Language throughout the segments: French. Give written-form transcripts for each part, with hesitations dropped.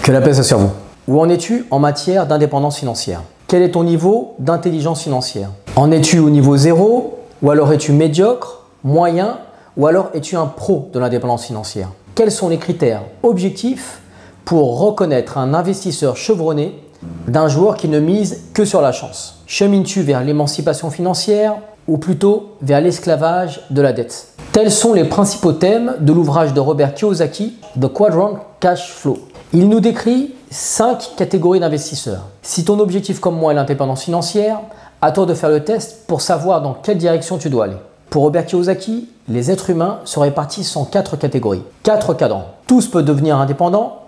Que la paix soit sur vous. Où en es-tu en matière d'indépendance financière? Quel est ton niveau d'intelligence financière? En es-tu au niveau 0 ou alors es-tu médiocre, moyen ou alors es-tu un pro de l'indépendance financière? Quels sont les critères objectifs pour reconnaître un investisseur chevronné d'un joueur qui ne mise que sur la chance? Chemines-tu vers l'émancipation financière ou plutôt vers l'esclavage de la dette? Tels sont les principaux thèmes de l'ouvrage de Robert Kiyosaki, The Quadrant Cash Flow. Il nous décrit 5 catégories d'investisseurs. Si ton objectif comme moi est l'indépendance financière, à toi de faire le test pour savoir dans quelle direction tu dois aller. Pour Robert Kiyosaki, les êtres humains se répartissent en 4 catégories, 4 cadrans. Tous peuvent devenir indépendants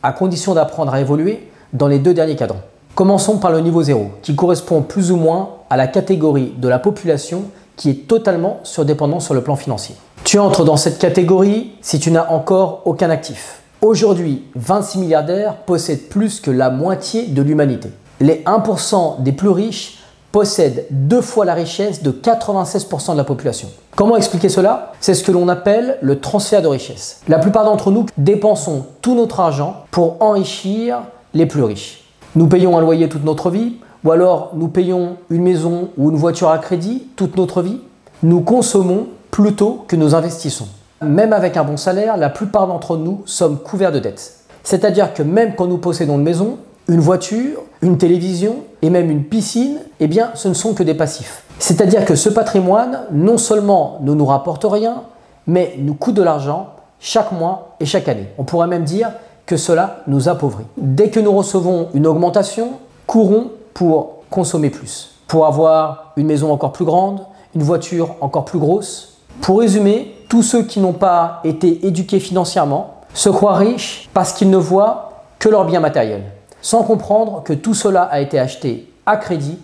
à condition d'apprendre à évoluer dans les 2 derniers cadrans. Commençons par le niveau 0, qui correspond plus ou moins à la catégorie de la population qui est totalement surdépendante sur le plan financier. Tu entres dans cette catégorie si tu n'as encore aucun actif. Aujourd'hui, 26 milliardaires possèdent plus que la moitié de l'humanité. Les 1% des plus riches possèdent 2 fois la richesse de 96% de la population. Comment expliquer cela? C'est ce que l'on appelle le transfert de richesse. La plupart d'entre nous dépensons tout notre argent pour enrichir les plus riches. Nous payons un loyer toute notre vie, ou alors nous payons une maison ou une voiture à crédit toute notre vie. Nous consommons plutôt que nous investissons. Même avec un bon salaire, la plupart d'entre nous sommes couverts de dettes. C'est-à-dire que même quand nous possédons une maison, une voiture, une télévision et même une piscine, eh bien ce ne sont que des passifs. C'est-à-dire que ce patrimoine, non seulement ne nous rapporte rien, mais nous coûte de l'argent chaque mois et chaque année. On pourrait même dire que cela nous appauvrit. Dès que nous recevons une augmentation, courons pour consommer plus, pour avoir une maison encore plus grande, une voiture encore plus grosse. Pour résumer, tous ceux qui n'ont pas été éduqués financièrement se croient riches parce qu'ils ne voient que leurs biens matériels, sans comprendre que tout cela a été acheté à crédit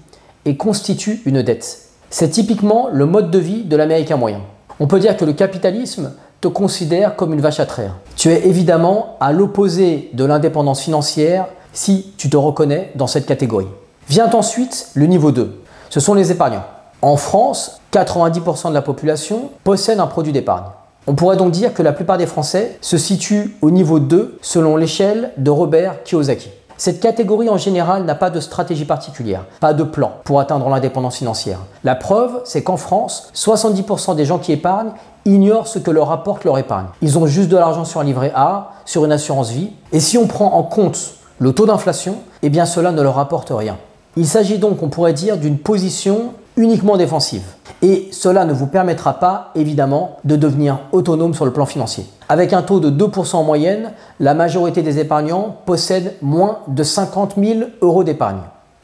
et constitue une dette. C'est typiquement le mode de vie de l'Américain moyen. On peut dire que le capitalisme te considère comme une vache à traire. Tu es évidemment à l'opposé de l'indépendance financière si tu te reconnais dans cette catégorie. Vient ensuite le niveau 2. Ce sont les épargnants. En France, 90% de la population possède un produit d'épargne. On pourrait donc dire que la plupart des Français se situent au niveau 2 selon l'échelle de Robert Kiyosaki. Cette catégorie en général n'a pas de stratégie particulière, pas de plan pour atteindre l'indépendance financière. La preuve, c'est qu'en France, 70% des gens qui épargnent ignorent ce que leur apporte leur épargne. Ils ont juste de l'argent sur un livret A, sur une assurance vie. Et si on prend en compte le taux d'inflation, eh bien cela ne leur apporte rien. Il s'agit donc, on pourrait dire, d'une position uniquement défensive. Et cela ne vous permettra pas, évidemment, de devenir autonome sur le plan financier. Avec un taux de 2% en moyenne, la majorité des épargnants possèdent moins de 50 000 € d'épargne.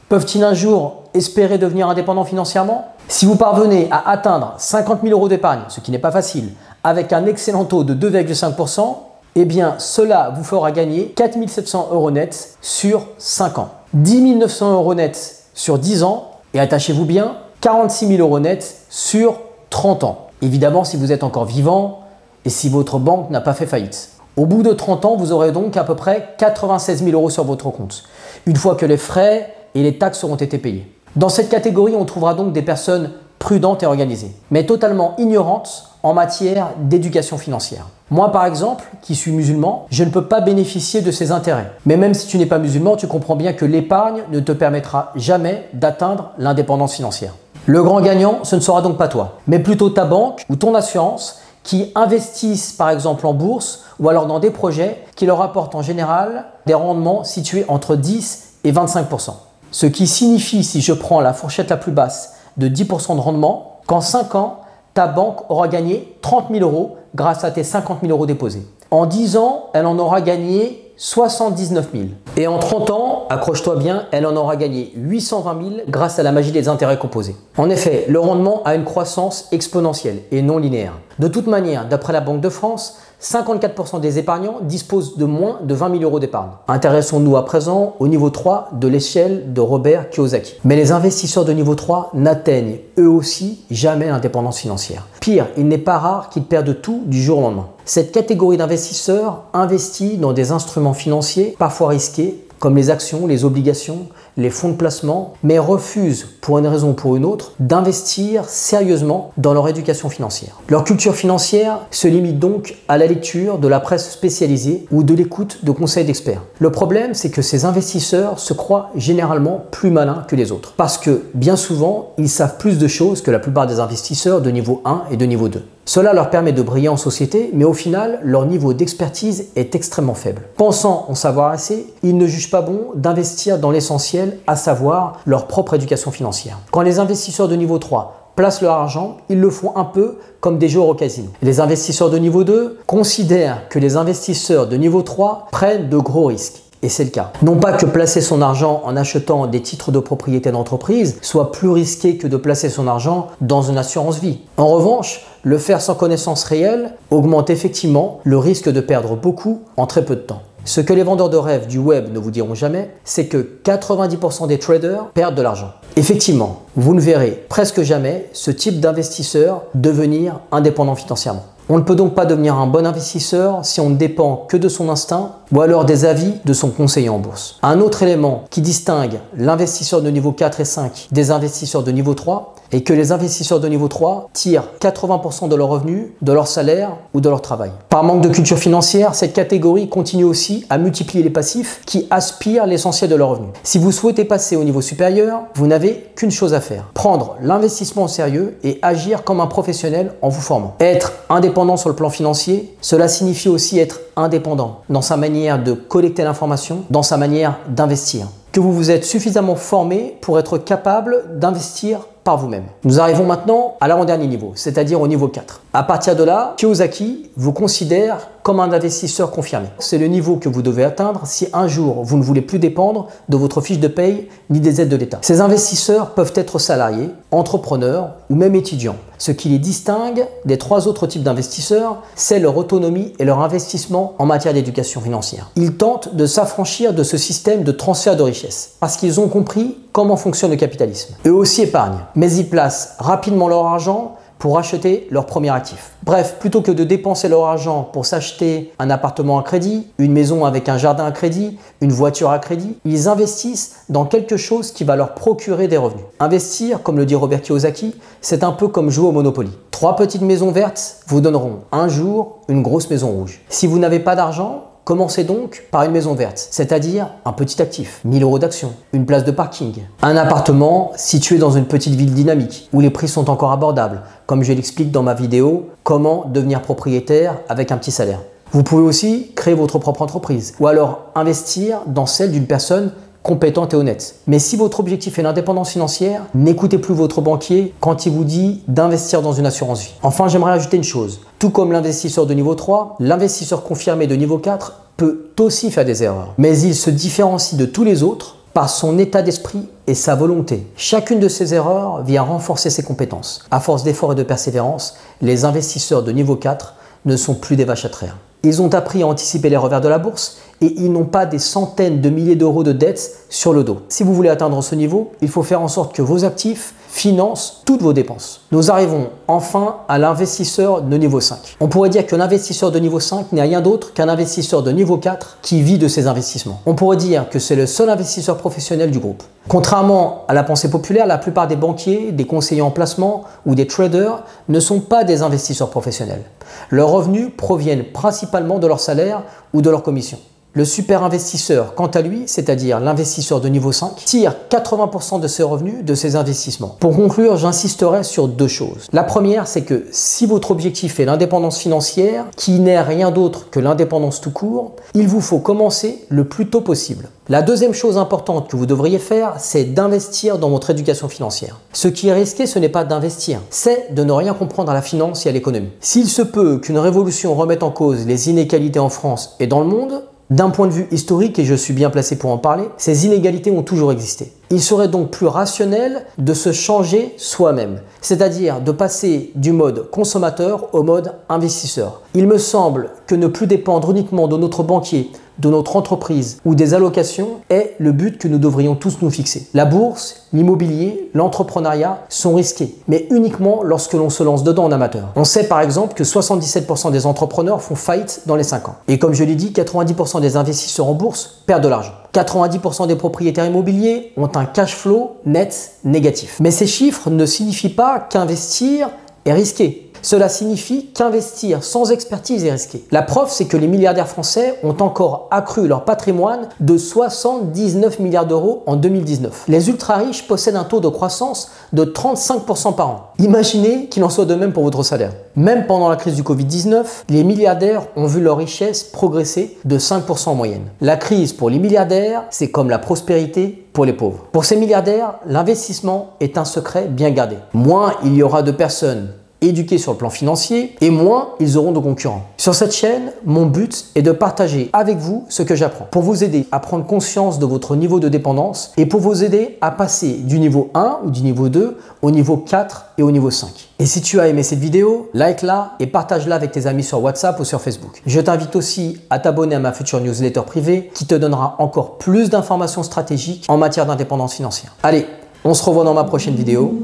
Peuvent-ils un jour espérer devenir indépendants financièrement? Si vous parvenez à atteindre 50 000 € d'épargne, ce qui n'est pas facile, avec un excellent taux de 2,5%, eh bien cela vous fera gagner 4 700 € net sur 5 ans. 10 900 € net sur 10 ans et attachez-vous bien, 46 000 € net sur 30 ans. Évidemment, si vous êtes encore vivant et si votre banque n'a pas fait faillite. Au bout de 30 ans, vous aurez donc à peu près 96 000 € sur votre compte, une fois que les frais et les taxes auront été payés. Dans cette catégorie, on trouvera donc des personnes prudentes et organisées, mais totalement ignorantes en matière d'éducation financière. Moi, par exemple, qui suis musulman, je ne peux pas bénéficier de ces intérêts. Mais même si tu n'es pas musulman, tu comprends bien que l'épargne ne te permettra jamais d'atteindre l'indépendance financière. Le grand gagnant, ce ne sera donc pas toi, mais plutôt ta banque ou ton assurance qui investissent par exemple en bourse ou alors dans des projets qui leur apportent en général des rendements situés entre 10 et 25%. Ce qui signifie, si je prends la fourchette la plus basse, de 10% de rendement, qu'en 5 ans, ta banque aura gagné 30 000 € grâce à tes 50 000 € déposés. En 10 ans, elle en aura gagné 79 000. Et en 30 ans, accroche-toi bien, elle en aura gagné 820 000 grâce à la magie des intérêts composés. En effet, le rendement a une croissance exponentielle et non linéaire. De toute manière, d'après la Banque de France, 54% des épargnants disposent de moins de 20 000 € d'épargne. Intéressons-nous à présent au niveau 3 de l'échelle de Robert Kiyosaki. Mais les investisseurs de niveau 3 n'atteignent eux aussi jamais l'indépendance financière. Pire, il n'est pas rare qu'ils perdent tout du jour au lendemain. Cette catégorie d'investisseurs investit dans des instruments financiers parfois risqués comme les actions, les obligations, les fonds de placement, mais refusent, pour une raison ou pour une autre, d'investir sérieusement dans leur éducation financière. Leur culture financière se limite donc à la lecture de la presse spécialisée ou de l'écoute de conseils d'experts. Le problème, c'est que ces investisseurs se croient généralement plus malins que les autres, parce que bien souvent, ils savent plus de choses que la plupart des investisseurs de niveau 1 et de niveau 2. Cela leur permet de briller en société, mais au final, leur niveau d'expertise est extrêmement faible. Pensant en savoir assez, ils ne jugent pas bon d'investir dans l'essentiel, à savoir leur propre éducation financière. Quand les investisseurs de niveau 3 placent leur argent, ils le font un peu comme des joueurs au casino. Les investisseurs de niveau 2 considèrent que les investisseurs de niveau 3 prennent de gros risques. Et c'est le cas. Non pas que placer son argent en achetant des titres de propriété d'entreprise soit plus risqué que de placer son argent dans une assurance vie. En revanche, le faire sans connaissance réelle augmente effectivement le risque de perdre beaucoup en très peu de temps. Ce que les vendeurs de rêves du web ne vous diront jamais, c'est que 90% des traders perdent de l'argent. Effectivement, vous ne verrez presque jamais ce type d'investisseur devenir indépendant financièrement. On ne peut donc pas devenir un bon investisseur si on ne dépend que de son instinct ou alors des avis de son conseiller en bourse. Un autre élément qui distingue l'investisseur de niveau 4 et 5 des investisseurs de niveau 3 est que les investisseurs de niveau 3 tirent 80% de leurs revenus de leur salaire ou de leur travail. Par manque de culture financière, cette catégorie continue aussi à multiplier les passifs qui aspirent l'essentiel de leurs revenus. Si vous souhaitez passer au niveau supérieur, vous n'avez qu'une chose à faire: prendre l'investissement au sérieux et agir comme un professionnel en vous formant. Être indépendant sur le plan financier, cela signifie aussi être indépendant dans sa manière de collecter l'information, dans sa manière d'investir. Que vous vous êtes suffisamment formé pour être capable d'investir par vous-même. Nous arrivons maintenant à l'avant-dernier niveau, c'est-à-dire au niveau 4. À partir de là, Kiyosaki vous considère comme un investisseur confirmé. C'est le niveau que vous devez atteindre si un jour vous ne voulez plus dépendre de votre fiche de paye ni des aides de l'État. Ces investisseurs peuvent être salariés, entrepreneurs ou même étudiants. Ce qui les distingue des 3 autres types d'investisseurs, c'est leur autonomie et leur investissement en matière d'éducation financière. Ils tentent de s'affranchir de ce système de transfert de richesse parce qu'ils ont compris comment fonctionne le capitalisme. Eux aussi épargnent, mais ils placent rapidement leur argent pour acheter leur premier actif. Bref, plutôt que de dépenser leur argent pour s'acheter un appartement à crédit, une maison avec un jardin à crédit, une voiture à crédit, ils investissent dans quelque chose qui va leur procurer des revenus. Investir, comme le dit Robert Kiyosaki, c'est un peu comme jouer au Monopoly. 3 petites maisons vertes vous donneront un jour une grosse maison rouge. Si vous n'avez pas d'argent, commencez donc par une maison verte, c'est-à-dire un petit actif, 1000 € d'action, une place de parking, un appartement situé dans une petite ville dynamique où les prix sont encore abordables, comme je l'explique dans ma vidéo « Comment devenir propriétaire avec un petit salaire ». Vous pouvez aussi créer votre propre entreprise ou alors investir dans celle d'une personne compétente et honnête. Mais si votre objectif est l'indépendance financière, n'écoutez plus votre banquier quand il vous dit d'investir dans une assurance vie. Enfin, j'aimerais ajouter une chose. Tout comme l'investisseur de niveau 3, l'investisseur confirmé de niveau 4 peut aussi faire des erreurs. Mais il se différencie de tous les autres par son état d'esprit et sa volonté. Chacune de ces erreurs vient renforcer ses compétences. À force d'efforts et de persévérance, les investisseurs de niveau 4 ne sont plus des vaches à traire. Ils ont appris à anticiper les revers de la bourse et ils n'ont pas des centaines de milliers d'euros de dettes sur le dos. Si vous voulez atteindre ce niveau, il faut faire en sorte que vos actifs financent toutes vos dépenses. Nous arrivons enfin à l'investisseur de niveau 5. On pourrait dire que l'investisseur de niveau 5 n'est rien d'autre qu'un investisseur de niveau 4 qui vit de ses investissements. On pourrait dire que c'est le seul investisseur professionnel du groupe. Contrairement à la pensée populaire, la plupart des banquiers, des conseillers en placement ou des traders ne sont pas des investisseurs professionnels. Leurs revenus proviennent principalement de leur salaire ou de leur commission. Le super investisseur, quant à lui, c'est-à-dire l'investisseur de niveau 5, tire 80% de ses revenus de ses investissements. Pour conclure, j'insisterai sur 2 choses. La première, c'est que si votre objectif est l'indépendance financière, qui n'est rien d'autre que l'indépendance tout court, il vous faut commencer le plus tôt possible. La deuxième chose importante que vous devriez faire, c'est d'investir dans votre éducation financière. Ce qui est risqué, ce n'est pas d'investir, c'est de ne rien comprendre à la finance et à l'économie. S'il se peut qu'une révolution remette en cause les inégalités en France et dans le monde, d'un point de vue historique, et je suis bien placé pour en parler, ces inégalités ont toujours existé. Il serait donc plus rationnel de se changer soi-même, c'est-à-dire de passer du mode consommateur au mode investisseur. Il me semble que ne plus dépendre uniquement de notre banquier, de notre entreprise ou des allocations est le but que nous devrions tous nous fixer. La bourse, l'immobilier, l'entrepreneuriat sont risqués, mais uniquement lorsque l'on se lance dedans en amateur. On sait par exemple que 77% des entrepreneurs font faillite dans les 5 ans. Et comme je l'ai dit, 90% des investisseurs en bourse perdent de l'argent. 90% des propriétaires immobiliers ont un cash flow net négatif. Mais ces chiffres ne signifient pas qu'investir est risqué. Cela signifie qu'investir sans expertise est risqué. La preuve, c'est que les milliardaires français ont encore accru leur patrimoine de 79 milliards d'euros en 2019. Les ultra-riches possèdent un taux de croissance de 35% par an. Imaginez qu'il en soit de même pour votre salaire. Même pendant la crise du Covid-19, les milliardaires ont vu leur richesse progresser de 5% en moyenne. La crise pour les milliardaires, c'est comme la prospérité pour les pauvres. Pour ces milliardaires, l'investissement est un secret bien gardé. Moins il y aura de personnes éduqués sur le plan financier et moins ils auront de concurrents. Sur cette chaîne, mon but est de partager avec vous ce que j'apprends pour vous aider à prendre conscience de votre niveau de dépendance et pour vous aider à passer du niveau 1 ou du niveau 2 au niveau 4 et au niveau 5. Et si tu as aimé cette vidéo, like-la et partage-la avec tes amis sur WhatsApp ou sur Facebook. Je t'invite aussi à t'abonner à ma future newsletter privée qui te donnera encore plus d'informations stratégiques en matière d'indépendance financière. Allez, on se revoit dans ma prochaine vidéo.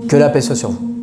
Que la paix soit sur vous.